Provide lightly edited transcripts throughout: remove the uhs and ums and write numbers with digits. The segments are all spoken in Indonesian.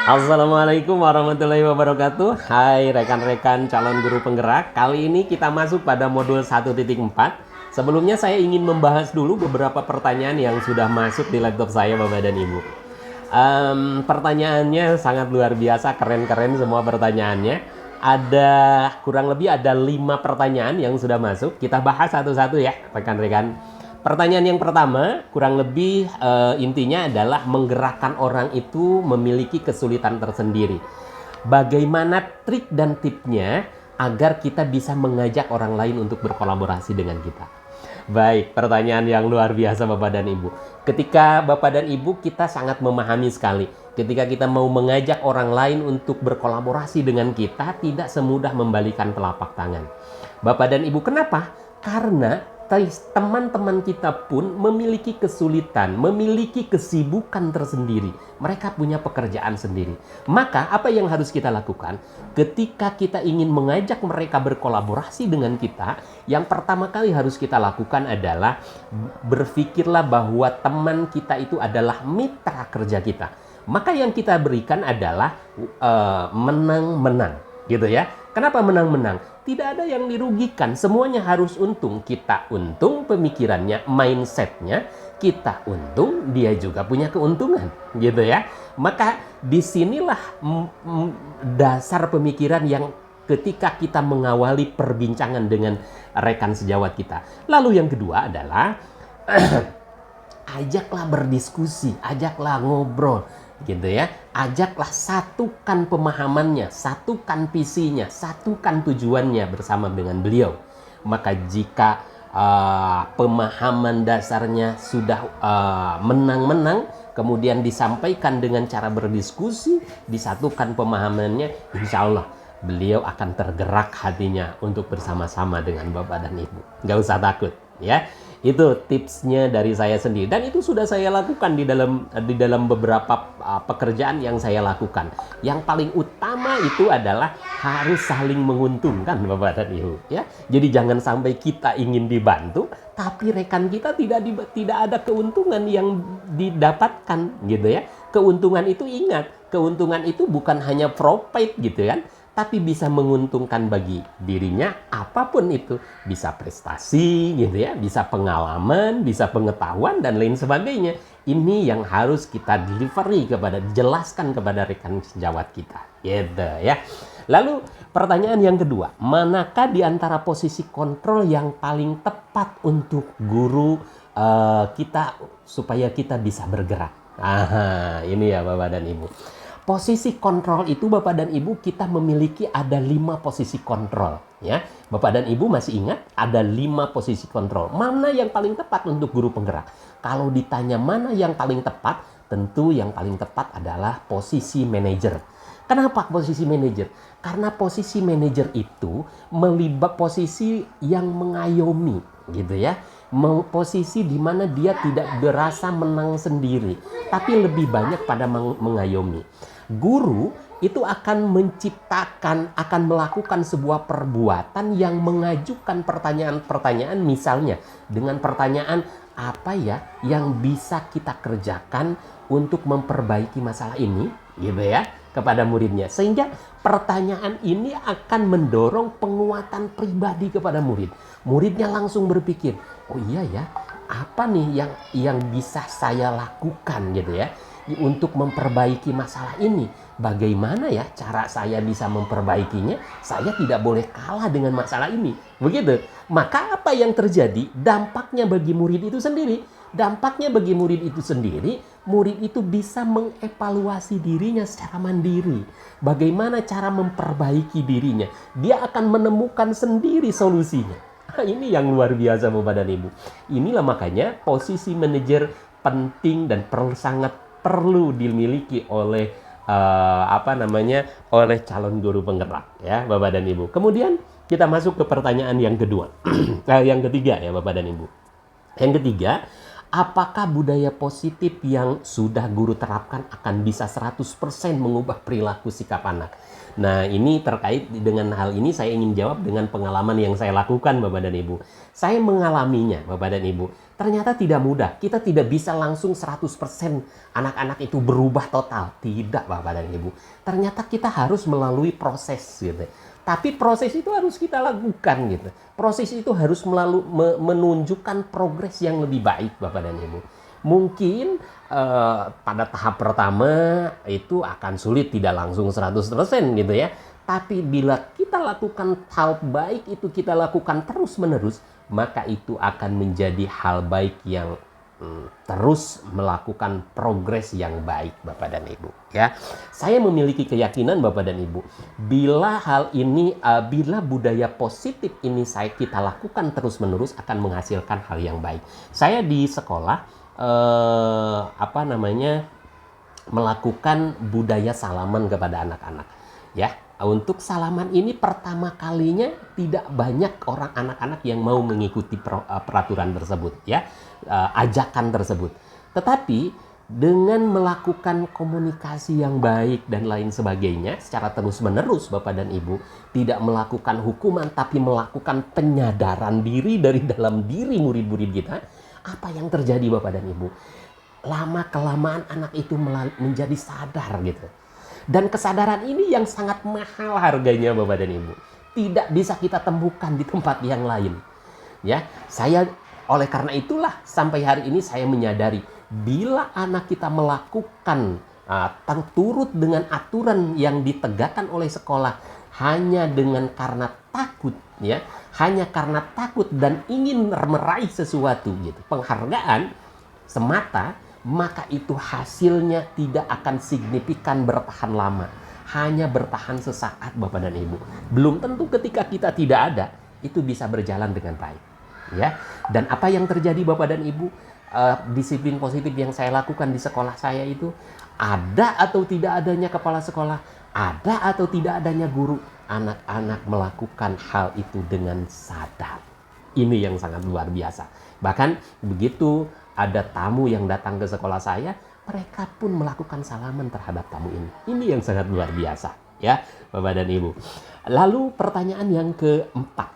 Assalamualaikum warahmatullahi wabarakatuh. Hai rekan-rekan calon guru penggerak. Kali ini kita masuk pada modul 1.4. Sebelumnya saya ingin membahas dulu beberapa pertanyaan yang sudah masuk di laptop saya, Bapak dan Ibu. Pertanyaannya sangat luar biasa, keren-keren semua pertanyaannya. Kurang lebih ada 5 pertanyaan yang sudah masuk. Kita bahas satu-satu ya, rekan-rekan. Pertanyaan yang pertama, kurang lebih intinya adalah menggerakkan orang itu memiliki kesulitan tersendiri. Bagaimana trik dan tipsnya agar kita bisa mengajak orang lain untuk berkolaborasi dengan kita? Baik, pertanyaan yang luar biasa Bapak dan Ibu. Ketika Bapak dan Ibu kita sangat memahami sekali. Ketika kita mau mengajak orang lain untuk berkolaborasi dengan kita, tidak semudah membalikan telapak tangan. Bapak dan Ibu, kenapa? Karena teman-teman kita pun memiliki kesulitan, memiliki kesibukan tersendiri. Mereka punya pekerjaan sendiri. Maka apa yang harus kita lakukan? Ketika kita ingin mengajak mereka berkolaborasi dengan kita, yang pertama kali harus kita lakukan adalah berpikirlah bahwa teman kita itu adalah mitra kerja kita. Maka yang kita berikan adalah menang-menang, gitu ya. Kenapa menang-menang? Tidak ada yang dirugikan, semuanya harus untung. Kita untung pemikirannya, mindsetnya, kita untung, dia juga punya keuntungan, gitu ya. Maka disinilah dasar pemikiran yang ketika kita mengawali perbincangan dengan rekan sejawat kita. Lalu yang kedua adalah ajaklah berdiskusi, ajaklah ngobrol, gitu ya. Ajaklah satukan pemahamannya, satukan visinya, satukan tujuannya bersama dengan beliau. Maka jika pemahaman dasarnya sudah menang-menang, kemudian disampaikan dengan cara berdiskusi, disatukan pemahamannya, insya Allah beliau akan tergerak hatinya untuk bersama-sama dengan Bapak dan Ibu. Nggak usah takut, ya. Itu tipsnya dari saya sendiri, dan itu sudah saya lakukan di dalam beberapa pekerjaan yang saya lakukan. Yang paling utama itu adalah harus saling menguntungkan Bapak dan Ibu, ya. Jadi jangan sampai kita ingin dibantu tapi rekan kita tidak ada keuntungan yang didapatkan, gitu ya. Keuntungan itu, ingat, keuntungan itu bukan hanya profit, gitu kan, tapi bisa menguntungkan bagi dirinya, apapun itu. Bisa prestasi, gitu ya, bisa pengalaman, bisa pengetahuan, dan lain sebagainya. Ini yang harus kita jelaskan kepada rekan sejawat kita, gitu ya. Lalu pertanyaan yang kedua, manakah di antara posisi kontrol yang paling tepat untuk guru kita supaya kita bisa bergerak? Ini ya Bapak dan Ibu. Posisi kontrol itu Bapak dan Ibu kita memiliki ada 5 posisi kontrol, ya. Bapak dan Ibu masih ingat ada 5 posisi kontrol. Mana yang paling tepat untuk guru penggerak? Kalau ditanya mana yang paling tepat, tentu yang paling tepat adalah posisi manajer. Kenapa posisi manajer? Karena posisi manajer itu melibat posisi yang mengayomi, gitu ya. Posisi di mana dia tidak berasa menang sendiri, tapi lebih banyak pada mengayomi. Guru itu akan menciptakan, akan melakukan sebuah perbuatan yang mengajukan pertanyaan-pertanyaan, misalnya dengan pertanyaan, apa ya yang bisa kita kerjakan untuk memperbaiki masalah ini, gitu ya, kepada muridnya. Sehingga pertanyaan ini akan mendorong penguatan pribadi kepada murid. Muridnya langsung berpikir, oh iya ya, apa nih yang bisa saya lakukan, gitu ya, untuk memperbaiki masalah ini. Bagaimana ya cara saya bisa memperbaikinya? Saya tidak boleh kalah dengan masalah ini. Begitu. Maka apa yang terjadi? Dampaknya bagi murid itu sendiri. Dampaknya bagi murid itu sendiri, murid itu bisa mengevaluasi dirinya secara mandiri. Bagaimana cara memperbaiki dirinya? Dia akan menemukan sendiri solusinya. Ini yang luar biasa Bapak dan Ibu. Inilah makanya posisi manajer penting dan sangat perlu dimiliki oleh oleh calon guru penggerak, ya Bapak dan Ibu. Kemudian kita masuk ke pertanyaan yang kedua. Yang ketiga ya Bapak dan Ibu. Yang ketiga, apakah budaya positif yang sudah guru terapkan akan bisa 100% mengubah perilaku sikap anak? Nah, ini terkait dengan hal ini saya ingin jawab dengan pengalaman yang saya lakukan Bapak dan Ibu. Saya mengalaminya Bapak dan Ibu. Ternyata tidak mudah. Kita tidak bisa langsung 100% anak-anak itu berubah total. Tidak, Bapak dan Ibu. Ternyata kita harus melalui proses gitu. Tapi proses itu harus kita lakukan gitu. Proses itu harus menunjukkan progres yang lebih baik, Bapak dan Ibu. Mungkin pada tahap pertama itu akan sulit, tidak langsung 100% gitu ya. Tapi bila kita lakukan hal baik itu kita lakukan terus-menerus, maka itu akan menjadi hal baik yang terus melakukan progres yang baik, Bapak dan Ibu ya. Saya memiliki keyakinan, Bapak dan Ibu, bila hal ini bila budaya positif ini kita lakukan terus-menerus akan menghasilkan hal yang baik. Saya di sekolah melakukan budaya salaman kepada anak-anak ya. Untuk salaman ini pertama kalinya tidak banyak orang anak-anak yang mau mengikuti peraturan tersebut ya, ajakan tersebut. Tetapi dengan melakukan komunikasi yang baik dan lain sebagainya secara terus-menerus, Bapak dan Ibu, tidak melakukan hukuman tapi melakukan penyadaran diri dari dalam diri murid-murid kita, apa yang terjadi, Bapak dan Ibu? Lama-kelamaan anak itu menjadi sadar gitu. Dan kesadaran ini yang sangat mahal harganya, Bapak dan Ibu. Tidak bisa kita temukan di tempat yang lain. Ya, oleh karena itulah sampai hari ini saya menyadari bila anak kita melakukan turut dengan aturan yang ditegakkan oleh sekolah hanya karena takut ya, hanya karena takut dan ingin meraih sesuatu gitu, penghargaan semata, maka itu hasilnya tidak akan signifikan bertahan lama. Hanya bertahan sesaat, Bapak dan Ibu. Belum tentu ketika kita tidak ada, itu bisa berjalan dengan baik. Ya. Dan apa yang terjadi, Bapak dan Ibu, disiplin positif yang saya lakukan di sekolah saya itu, ada atau tidak adanya kepala sekolah, ada atau tidak adanya guru, anak-anak melakukan hal itu dengan sadar. Ini yang sangat luar biasa. Bahkan begitu ada tamu yang datang ke sekolah saya, mereka pun melakukan salaman terhadap tamu ini. Ini yang sangat luar biasa, ya, Bapak dan Ibu. Lalu pertanyaan yang keempat,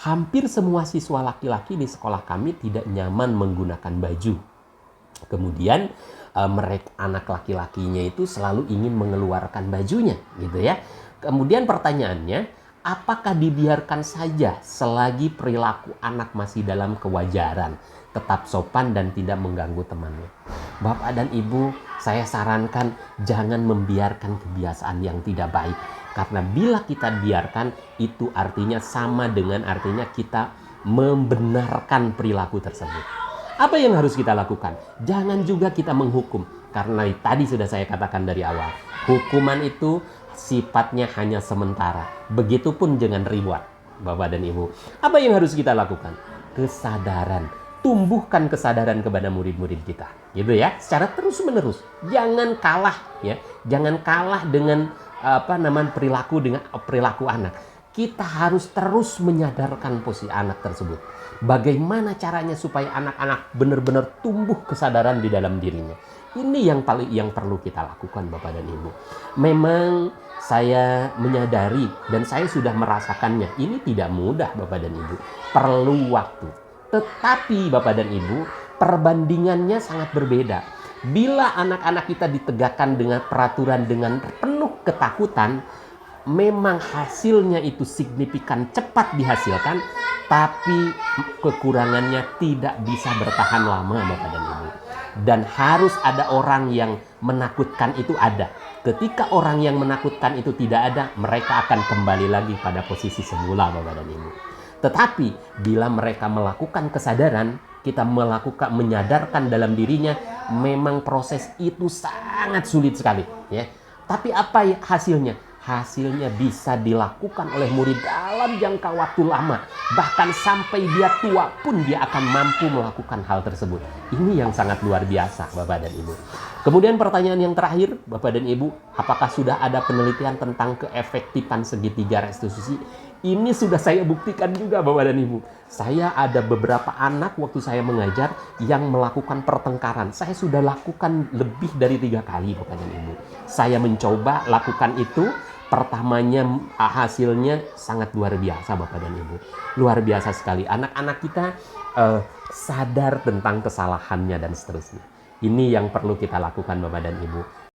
hampir semua siswa laki-laki di sekolah kami tidak nyaman menggunakan baju. Kemudian mereka anak laki-lakinya itu selalu ingin mengeluarkan bajunya, gitu ya. Kemudian pertanyaannya, apakah dibiarkan saja selagi perilaku anak masih dalam kewajaran, tetap sopan dan tidak mengganggu temannya? Bapak dan Ibu, saya sarankan jangan membiarkan kebiasaan yang tidak baik. Karena bila kita biarkan, itu artinya sama dengan artinya kita membenarkan perilaku tersebut. Apa yang harus kita lakukan? Jangan juga kita menghukum. Karena tadi sudah saya katakan dari awal, hukuman itu sifatnya hanya sementara. Begitupun dengan reward, Bapak dan Ibu. Apa yang harus kita lakukan? Kesadaran. Tumbuhkan kesadaran kepada murid-murid kita, gitu ya, secara terus-menerus. Jangan kalah, ya, jangan kalah dengan perilaku anak. Kita harus terus menyadarkan posisi anak tersebut. Bagaimana caranya supaya anak-anak benar-benar tumbuh kesadaran di dalam dirinya? Ini yang perlu kita lakukan, Bapak dan Ibu. Memang saya menyadari dan saya sudah merasakannya. Ini tidak mudah, Bapak dan Ibu. Perlu waktu. Tetapi Bapak dan Ibu, perbandingannya sangat berbeda. Bila anak-anak kita ditegakkan dengan peraturan dengan penuh ketakutan, memang hasilnya itu signifikan cepat dihasilkan, tapi kekurangannya tidak bisa bertahan lama, Bapak dan Ibu. Dan harus ada orang yang menakutkan itu ada. Ketika orang yang menakutkan itu tidak ada, mereka akan kembali lagi pada posisi semula, Bapak dan Ibu. Tetapi bila mereka melakukan kesadaran, kita menyadarkan dalam dirinya, memang proses itu sangat sulit sekali, ya. Tapi apa hasilnya? Hasilnya bisa dilakukan oleh murid dalam jangka waktu lama. Bahkan sampai dia tua pun dia akan mampu melakukan hal tersebut. Ini yang sangat luar biasa, Bapak dan Ibu. Kemudian pertanyaan yang terakhir, Bapak dan Ibu, apakah sudah ada penelitian tentang keefektifan segitiga restitusi? Ini sudah saya buktikan juga, Bapak dan Ibu. Saya ada beberapa anak waktu saya mengajar yang melakukan pertengkaran. Saya sudah lakukan lebih dari 3 kali, Bapak dan Ibu. Saya mencoba lakukan itu. pertamanya hasilnya sangat luar biasa Bapak dan Ibu. Luar biasa sekali. Anak-anak kita sadar tentang kesalahannya dan seterusnya. Ini yang perlu kita lakukan Bapak dan Ibu.